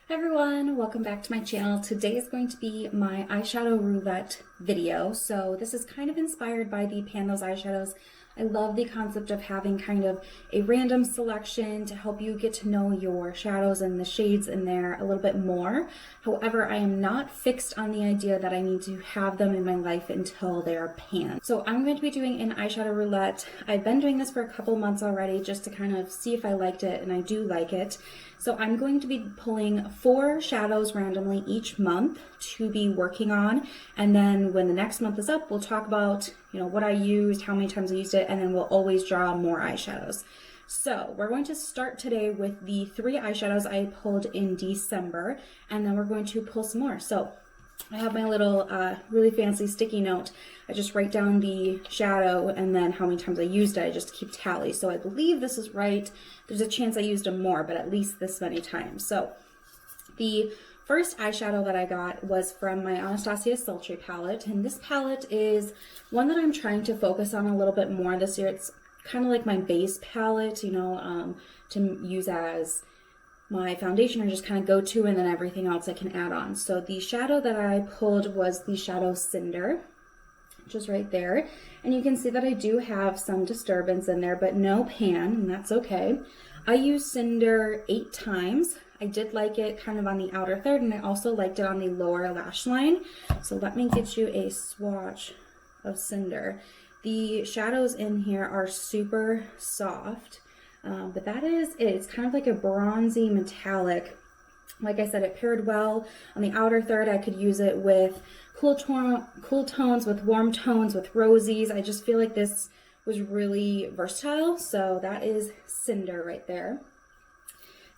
Hi everyone, welcome back to my channel. Today is going to be my eyeshadow roulette video. So this is kind of inspired by the Pan Those Eyeshadows. I love the concept of having kind of a random selection to help you get to know your shadows and the shades in there a little bit more. However, I am not fixed on the idea that I need to have them in my life until they're pan. So I'm going to be doing an eyeshadow roulette. I've been doing this for a couple months already just to kind of see if I liked it, and I do like it. So I'm going to be pulling 4 shadows randomly each month to be working on, and then when the next month is up, we'll talk about what I used, how many times I used it, and then we'll always draw more eyeshadows. So we're going to start today with the 3 eyeshadows I pulled in December, and then we're going to pull some more. So I have my little really fancy sticky note. I just write down the shadow and then how many times I used it. I just keep tally. So I believe this is right. There's a chance I used them more, but at least this many times. So the first eyeshadow that I got was from my Anastasia Sultry palette, and this palette is one that I'm trying to focus on a little bit more this year. It's kind of like my base palette, to use as my foundation or just kind of go to, and then everything else I can add on. So the shadow that I pulled was the shadow Cinder, which is right there. And you can see that I do have some disturbance in there, but no pan, and that's okay. I used Cinder 8 times. I did like it kind of on the outer third, and I also liked it on the lower lash line. So let me get you a swatch of Cinder. The shadows in here are super soft, but that is it. It's kind of like a bronzy metallic. Like I said, it paired well on the outer third. I could use it with cool tones, with warm tones, with rosies. I just feel like this was really versatile. So that is Cinder right there.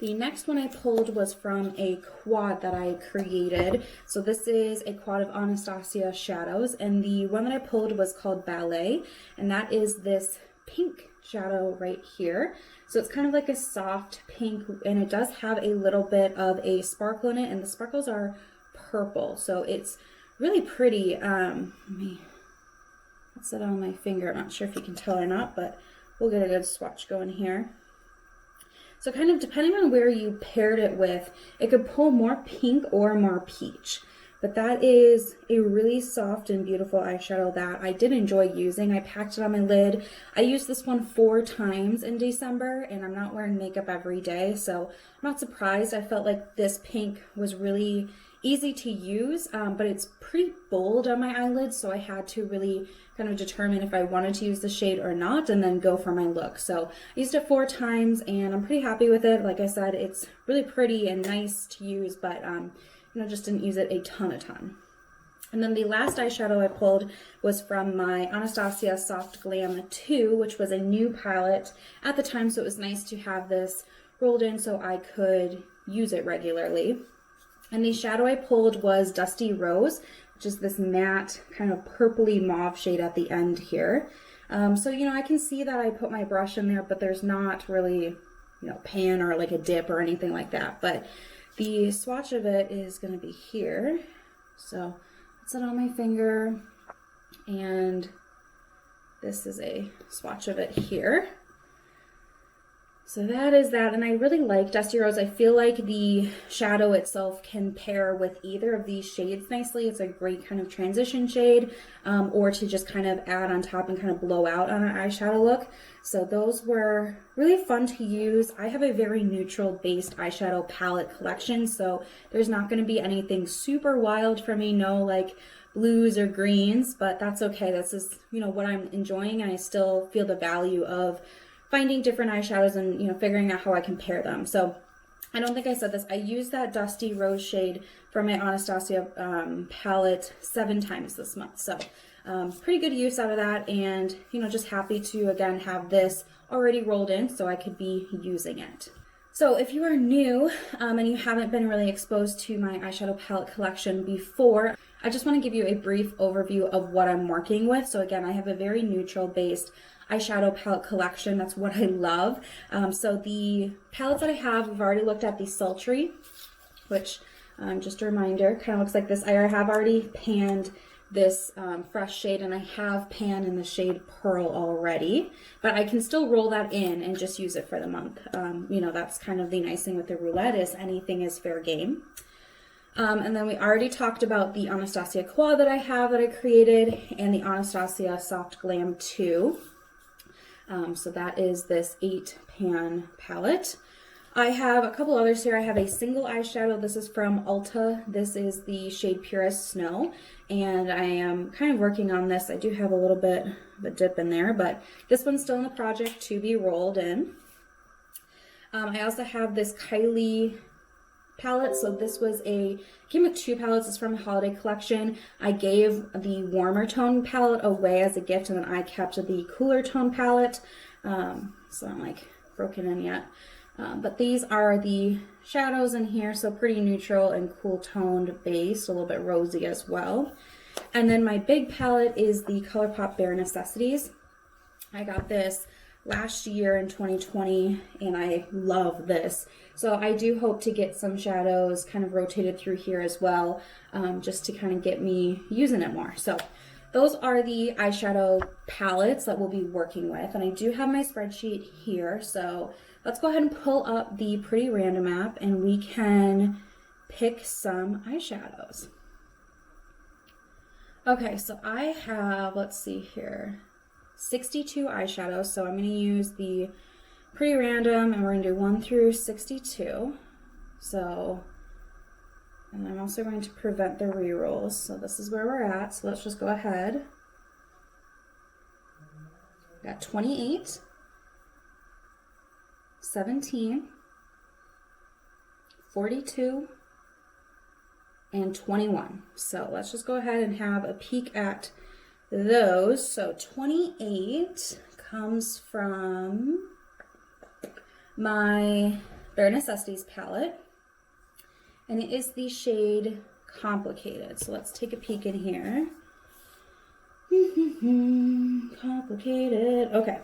The next one I pulled was from a quad that I created. So this is a quad of Anastasia shadows, and the one that I pulled was called Ballet, and that is this pink shadow right here. So it's kind of like a soft pink, and it does have a little bit of a sparkle in it, and the sparkles are purple. So it's really pretty. Let me set it on my finger. I'm not sure if you can tell or not, but we'll get a good swatch going here. So kind of depending on where you paired it with, it could pull more pink or more peach. But that is a really soft and beautiful eyeshadow that I did enjoy using. I packed it on my lid. I used this one 4 times in December, and I'm not wearing makeup every day, so I'm not surprised. I felt like this pink was really easy to use, but it's pretty bold on my eyelids, so I had to really kind of determine if I wanted to use the shade or not, and then go for my look. So I used it 4 times, and I'm pretty happy with it. Like I said, it's really pretty and nice to use, but just didn't use it a ton. And then the last eyeshadow I pulled was from my Anastasia Soft Glam 2, which was a new palette at the time, so it was nice to have this rolled in so I could use it regularly. And the shadow I pulled was Dusty Rose, which is this matte kind of purpley mauve shade at the end here. So I can see that I put my brush in there, but there's not really pan or like a dip or anything like that. But the swatch of it is going to be here. So that's it on my finger, and this is a swatch of it here. So that is that, and I really like Dusty Rose. I feel like the shadow itself can pair with either of these shades nicely. It's a great kind of transition shade, or to just kind of add on top and kind of blow out on an eyeshadow look. So those were really fun to use. I have a very neutral based eyeshadow palette collection, so there's not going to be anything super wild for me, no like blues or greens, but that's okay. This is what I'm enjoying, and I still feel the value of finding different eyeshadows and figuring out how I can pair them. So I don't think I said this. I used that Dusty Rose shade from my Anastasia palette 7 times this month. So pretty good use out of that, and just happy to again have this already rolled in so I could be using it. So if you are new and you haven't been really exposed to my eyeshadow palette collection before, I just want to give you a brief overview of what I'm working with. So again, I have a very neutral based eyeshadow palette collection. That's what I love. So the palettes that I have, we've already looked at the Sultry, which just a reminder, kind of looks like this. I have already panned this fresh shade, and I have pan in the shade Pearl already, but I can still roll that in and just use it for the month. You know, that's kind of the nice thing with the roulette, is anything is fair game. And then we already talked about the Anastasia Quad that I have that I created, and the Anastasia Soft Glam 2. So that is this 8-pan palette. I have a couple others here. I have a single eyeshadow. This is from Ulta. This is the shade Purest Snow, and I am kind of working on this. I do have a little bit of a dip in there, but this one's still in the project to be rolled in. I also have this Kylie palette. So this was came with 2 palettes. It's from the holiday collection. I gave the warmer tone palette away as a gift, and then I kept the cooler tone palette. So I'm like broken in yet. But these are the shadows in here, so pretty neutral and cool toned base, a little bit rosy as well. And then my big palette is the ColourPop Bare Necessities. I got this last year in 2020, and I love this. So I do hope to get some shadows kind of rotated through here as well, just to kind of get me using it more. So those are the eyeshadow palettes that we'll be working with. And I do have my spreadsheet here, so let's go ahead and pull up the Pretty Random app and we can pick some eyeshadows. Okay, so I have, let's see here, 62 eyeshadows. So I'm going to use the Pretty Random, and we're going to do 1 through 62. So, and I'm also going to prevent the rerolls. So this is where we're at. So let's just go ahead. Got 28. 17, 42, and 21. So let's just go ahead and have a peek at those. So 28 comes from my Bare Necessities palette, and it is the shade Complicated. So let's take a peek in here. Complicated. Okay.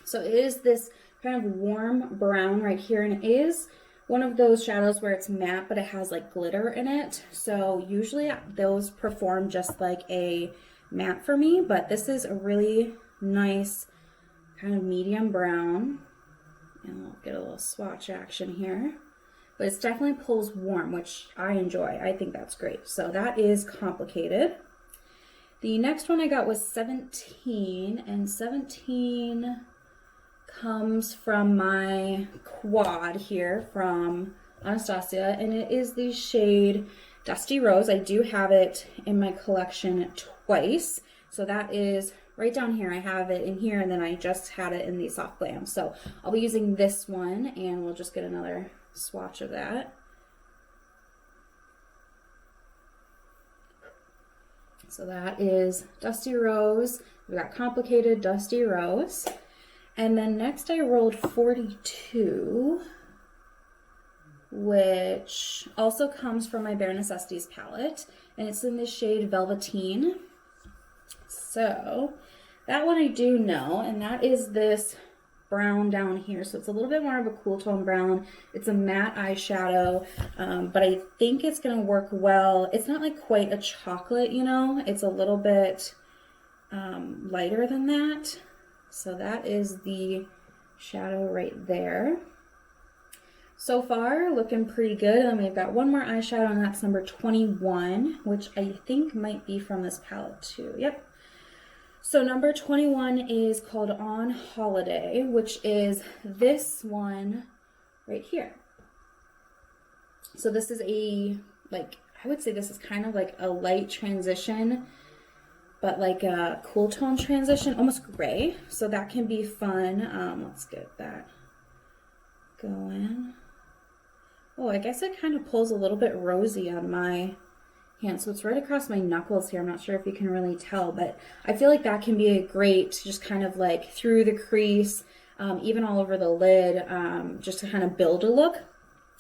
So it is this kind of warm brown right here, and it is one of those shadows where it's matte, but it has like glitter in it. So usually those perform just like a matte for me, but this is a really nice kind of medium brown. And we'll get a little swatch action here. But it definitely pulls warm, which I enjoy. I think that's great. So that is Complicated. The next one I got was 17, and 17 comes from my quad here from Anastasia, and it is the shade Dusty Rose. I do have it in my collection twice, so that is right down here. I have it in here, and then I just had it in the Soft Glam. So I'll be using this one, and we'll just get another swatch of that. So that is Dusty Rose. We've got Complicated, Dusty Rose. And then next I rolled 42, which also comes from my Bare Necessities palette, and it's in the shade Velveteen. So that one I do know, and that is this brown down here. So it's a little bit more of a cool tone brown. It's a matte eyeshadow, but I think it's going to work well. It's not like quite a chocolate, you know, it's a little bit lighter than that. So that is the shadow right there. So far, looking pretty good. And then we've got one more eyeshadow, and that's number 21, which I think might be from this palette too. Yep. So number 21 is called On Holiday, which is this one right here. So this is I would say this is kind of like a light transition, but like a cool tone transition, almost gray. So that can be fun. Let's get that going. Oh, I guess it kind of pulls a little bit rosy on my hand. So it's right across my knuckles here. I'm not sure if you can really tell, but I feel like that can be a great, just kind of like through the crease, even all over the lid, just to kind of build a look.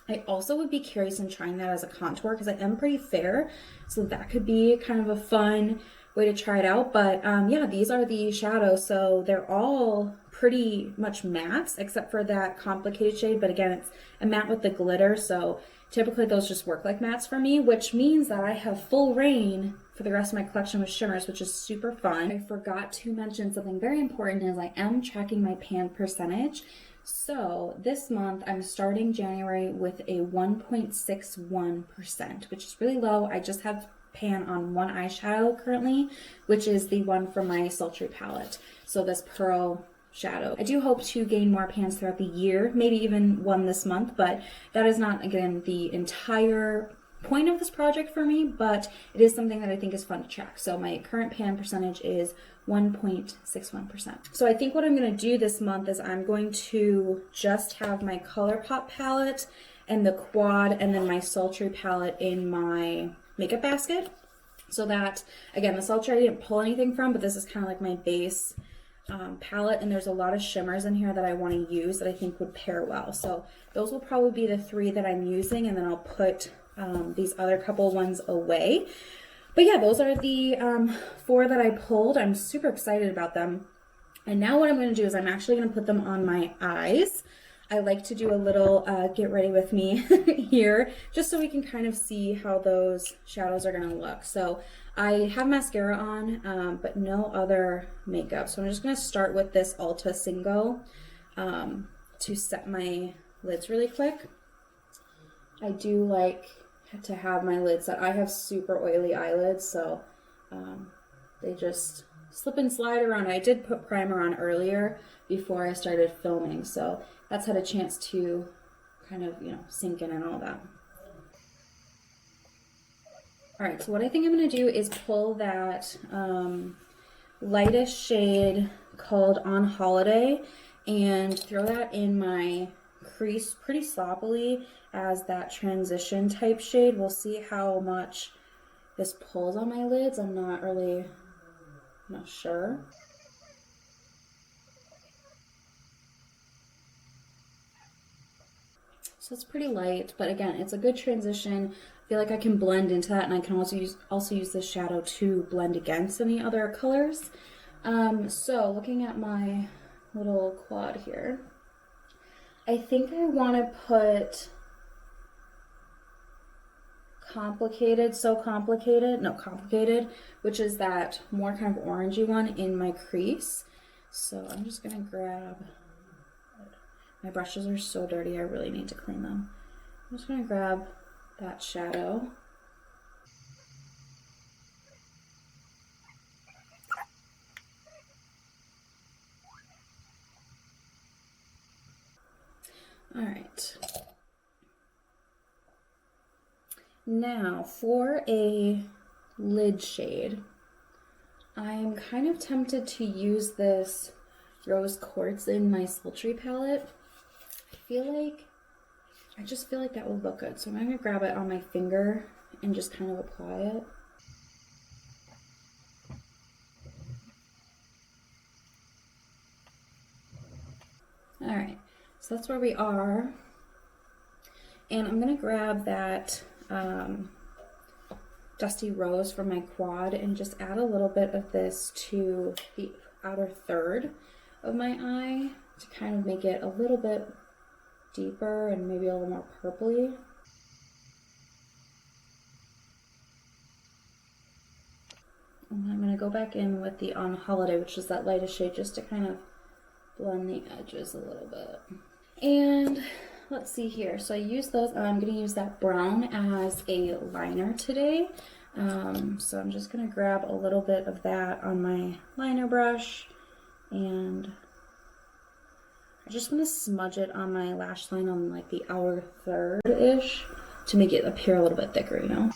I also would be curious in trying that as a contour because I am pretty fair. So that could be kind of a fun way to try it out. But yeah, these are the shadows. So they're all pretty much mattes except for that Complicated shade. But again, it's a matte with the glitter. So typically those just work like mattes for me, which means that I have full reign for the rest of my collection with shimmers, which is super fun. I forgot to mention something very important is I am tracking my pan percentage. So this month I'm starting January with a 1.61%, which is really low. I just have pan on one eyeshadow currently, which is the one from my Sultry palette. So this Pearl shadow. I do hope to gain more pans throughout the year, maybe even one this month, but that is not, again, the entire point of this project for me, but it is something that I think is fun to track. So my current pan percentage is 1.61%. So I think what I'm going to do this month is I'm going to just have my ColourPop palette and the quad and then my Sultry palette in my makeup basket. So that, again, the Sultry I didn't pull anything from, but this is kind of like my base palette, and there's a lot of shimmers in here that I want to use that I think would pair well. So those will probably be the 3 that I'm using, and then I'll put these other couple ones away. But yeah, those are the 4 that I pulled. I'm super excited about them. And now what I'm going to do is I'm actually going to put them on my eyes. I like to do a little get ready with me here, just so we can kind of see how those shadows are going to look. So I have mascara on, but no other makeup. So I'm just going to start with this Ulta Single to set my lids really quick. I do like to have my lids set. I have super oily eyelids, so they just slip and slide around. I did put primer on earlier before I started filming, so that's had a chance to kind of, sink in and all that. All right, so what I think I'm going to do is pull that lightest shade called On Holiday and throw that in my crease pretty sloppily as that transition type shade. We'll see how much this pulls on my lids. I'm not sure. So it's pretty light, but again, it's a good transition. I feel like I can blend into that, and I can also use this shadow to blend against any other colors. So looking at my little quad here, I think I want to put Complicated, which is that more kind of orangey one in my crease. So I'm just going to grab, my brushes are so dirty, I really need to clean them. I'm just going to grab that shadow. All right. Now for a lid shade, I'm kind of tempted to use this Rose Quartz in my Sultry palette. I just feel like that would look good. So I'm going to grab it on my finger and just kind of apply it. All right, so that's where we are. And I'm going to grab that Dusty Rose from my quad and just add a little bit of this to the outer third of my eye to kind of make it a little bit deeper and maybe a little more purpley. And I'm going to go back in with the On Holiday, which is that lightest shade, just to kind of blend the edges a little bit. And let's see here. So I use those. I'm going to use that brown as a liner today. So I'm just going to grab a little bit of that on my liner brush, and I just want to smudge it on my lash line on like the outer third-ish to make it appear a little bit thicker, you know?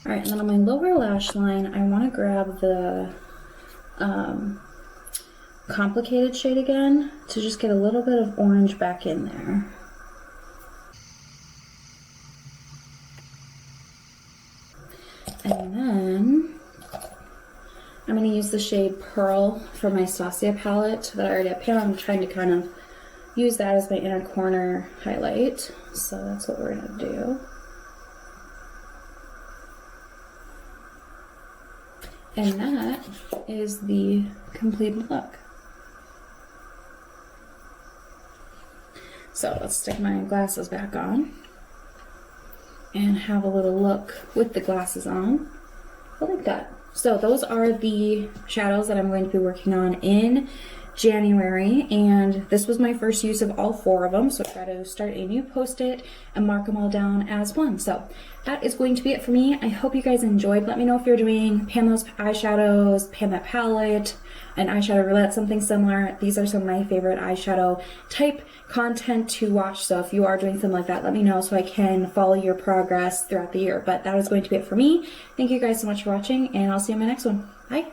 All right, and then on my lower lash line, I want to grab the Complicated shade again to just get a little bit of orange back in there. And then I'm going to use the shade Pearl from my Stasia palette that I already have pan on. I'm trying to kind of use that as my inner corner highlight. So that's what we're going to do. And that is the complete look. So let's stick my glasses back on and have a little look with the glasses on. I like that. So those are the shadows that I'm going to be working on in January, and this was my first use of all 4 of them, so I got to start a new post-it and mark them all down as one. So that is going to be it for me. I hope you guys enjoyed. Let me know if you're doing pan those eyeshadows, pan that palette, an eyeshadow roulette, something similar. These are some of my favorite eyeshadow type content to watch, so if you are doing something like that, let me know so I can follow your progress throughout the year. But that is going to be it for me. Thank you guys so much for watching, and I'll see you in my next one. Bye!